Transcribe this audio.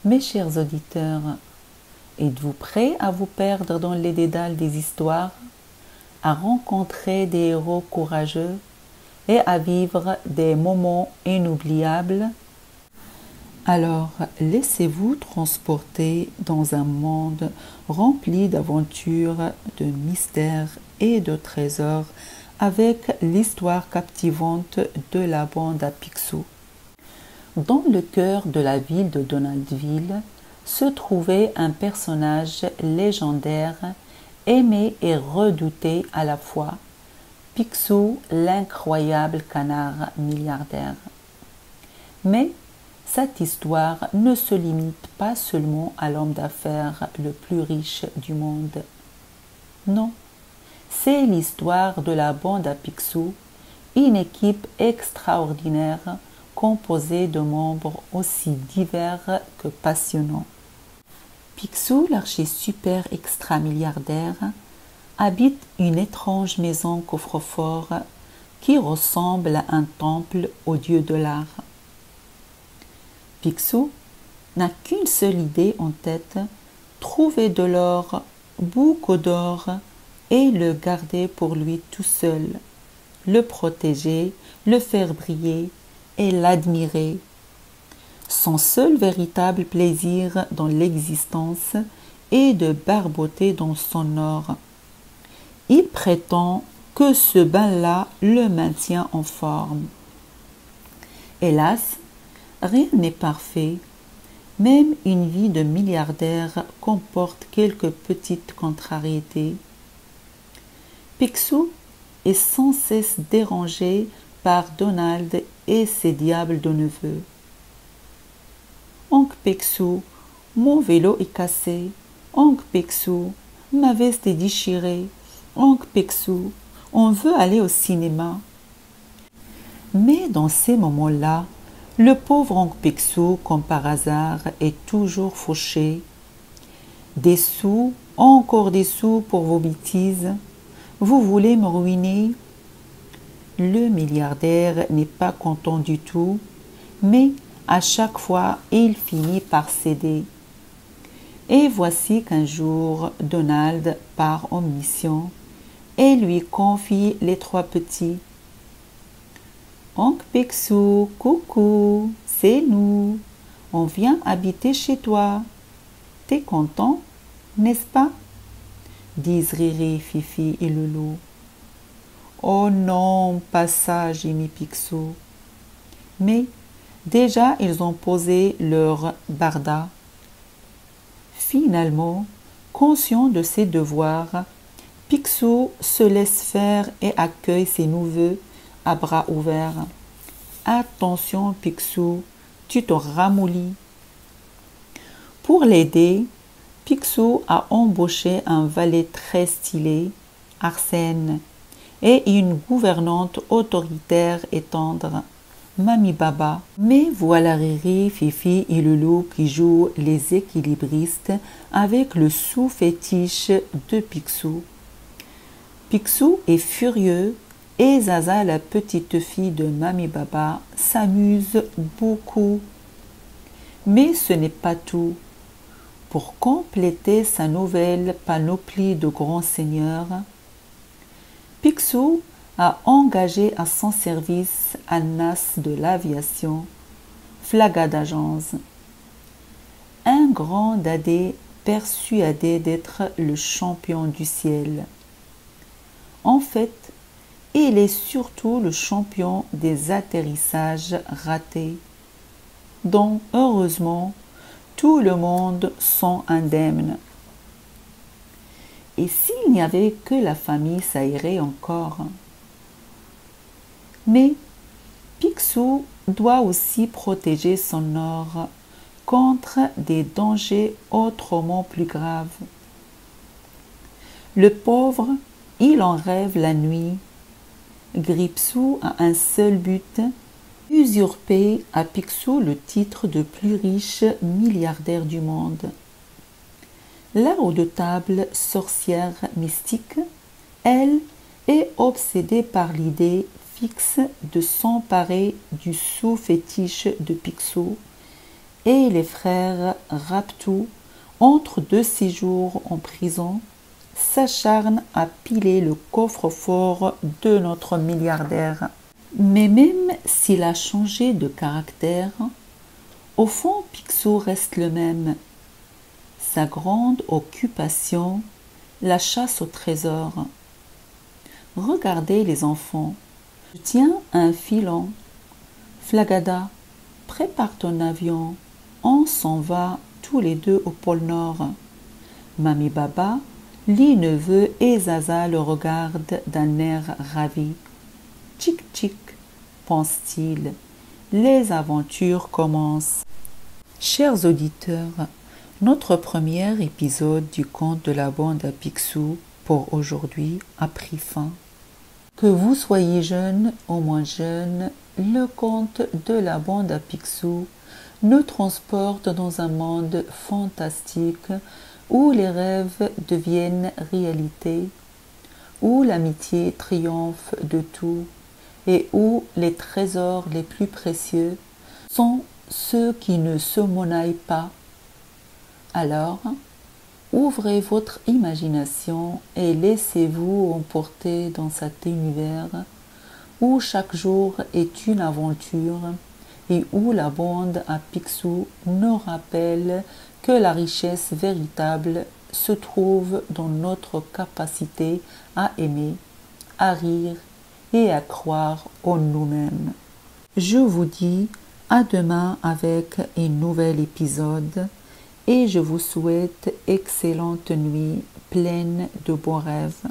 Mes chers auditeurs, êtes-vous prêts à vous perdre dans les dédales des histoires, à rencontrer des héros courageux et à vivre des moments inoubliables? Alors, laissez-vous transporter dans un monde rempli d'aventures, de mystères et de trésors avec l'histoire captivante de la bande à Picsou. Dans le cœur de la ville de Donaldville se trouvait un personnage légendaire, aimé et redouté à la fois, Picsou, l'incroyable canard milliardaire. Mais cette histoire ne se limite pas seulement à l'homme d'affaires le plus riche du monde. Non, c'est l'histoire de la bande à Picsou, une équipe extraordinaire composée de membres aussi divers que passionnants. Picsou, l'archer super extra milliardaire, habite une étrange maison coffre-fort qui ressemble à un temple au dieu de l'art. Picsou n'a qu'une seule idée en tête, trouver de l'or, beaucoup d'or, et le garder pour lui tout seul, le protéger, le faire briller et l'admirer. Son seul véritable plaisir dans l'existence est de barboter dans son or. Il prétend que ce bain-là le maintient en forme. Hélas, rien n'est parfait. Même une vie de milliardaire comporte quelques petites contrariétés. Picsou est sans cesse dérangé par Donald et ses diables de neveux. Oncle Picsou, mon vélo est cassé. Oncle Picsou, ma veste est déchirée. Oncle Picsou, on veut aller au cinéma. Mais dans ces moments-là, le pauvre oncle Picsou, comme par hasard, est toujours fauché. Des sous, encore des sous pour vos bêtises. Vous voulez me ruiner? Le milliardaire n'est pas content du tout, mais à chaque fois, il finit par céder. Et voici qu'un jour, Donald part en mission et lui confie les trois petits. Oncle Picsou, coucou, c'est nous. On vient habiter chez toi. T'es content, n'est-ce pas? Disent Riri, Fifi et Loulou. Oh non, pas ça, gémit Picsou. Mais déjà, ils ont posé leur barda. Finalement, conscient de ses devoirs, Picsou se laisse faire et accueille ses neveux à bras ouverts. Attention, Picsou, tu te ramollis. Pour l'aider, Picsou a embauché un valet très stylé, Arsène, et une gouvernante autoritaire et tendre, Mamie Baba. Mais voilà Riri, Fifi et Loulou qui jouent les équilibristes avec le sous-fétiche de Picsou. Picsou est furieux et Zaza, la petite fille de Mamie Baba, s'amuse beaucoup. Mais ce n'est pas tout. Pour compléter sa nouvelle panoplie de grands seigneurs, Picsou a engagé à son service un as de l'aviation, Flaga d'agence, un grand dadé persuadé d'être le champion du ciel. En fait, il est surtout le champion des atterrissages ratés, dont heureusement tout le monde sont indemnes. Et s'il n'y avait que la famille, ça irait encore. Mais Picsou doit aussi protéger son or contre des dangers autrement plus graves. Le pauvre, il en rêve la nuit. Gripsou a un seul but, usurper à Picsou le titre de plus riche milliardaire du monde. La redoutable sorcière mystique, elle, est obsédée par l'idée fixe de s'emparer du sous-fétiche de Picsou et les frères Raptou, entre deux séjours en prison, s'acharnent à piler le coffre-fort de notre milliardaire. Mais même s'il a changé de caractère, au fond Picsou reste le même. Sa grande occupation, la chasse au trésor. Regardez les enfants. Je tiens un filon. Flagada, prépare ton avion. On s'en va tous les deux au pôle Nord. Mami Baba, les neveux et Zaza le regardent d'un air ravi. Tchic tchic, pense-t-il. Les aventures commencent. Chers auditeurs, notre premier épisode du conte de la bande à Picsou pour aujourd'hui a pris fin. Que vous soyez jeune ou moins jeune, le conte de la bande à Picsou nous transporte dans un monde fantastique où les rêves deviennent réalité, où l'amitié triomphe de tout et où les trésors les plus précieux sont ceux qui ne se monnaient pas. Alors, ouvrez votre imagination et laissez-vous emporter dans cet univers où chaque jour est une aventure et où la bande à Picsou nous rappelle que la richesse véritable se trouve dans notre capacité à aimer, à rire et à croire en nous-mêmes. Je vous dis à demain avec un nouvel épisode et je vous souhaite excellente nuit pleine de bons rêves.